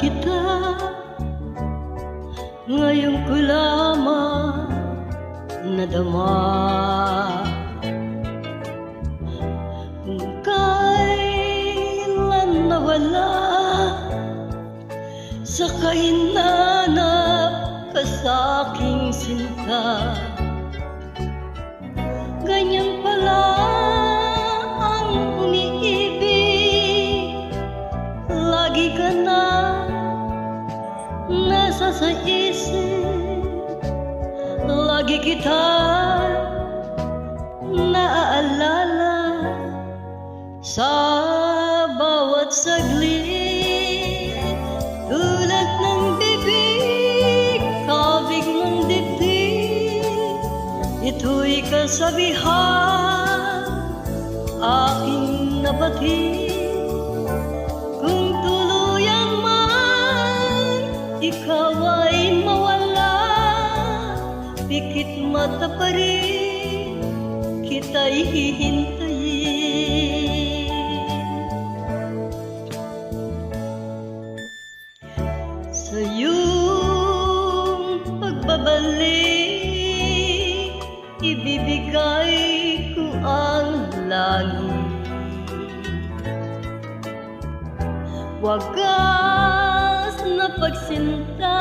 kita, ngayon ko lamang nadama. Kung kailan nawala sa kahinanap ka sa'king sinta, ganyan pala ang umiibig. Lagi ka na nasa sa isip, lagi kita naaalala sa bawat saglit. Tulad ng bibig, kabig ng dibdib, ito'y kasabihan aking nabatid. Kung tuluyan man ikaw ay mawala, pikit mata pa rin kita'y hihintayin. Sa iyong pagbabalik, ibibigay ko ang langit. Wagas na pagsinta,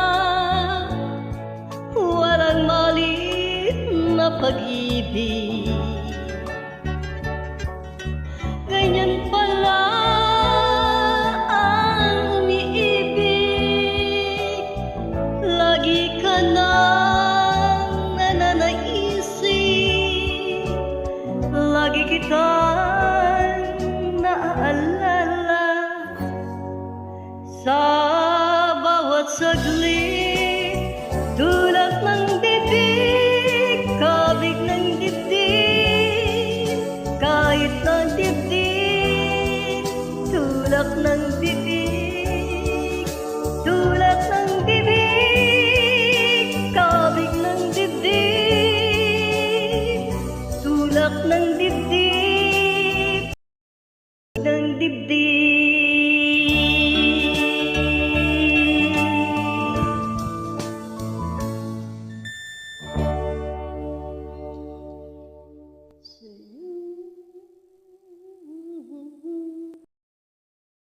walang malit na pag-ibig. Ganyan pala ang umiibig, lagi ka nang nananaisip, lagi kitang naaalala sa bawat saglit. Tulad ng bibig, kabig ng dibdib, kahit ng dibdib, tulak ng bibig. Tulad ng bibig, kabig ng dibdib, tulak ng dibdib.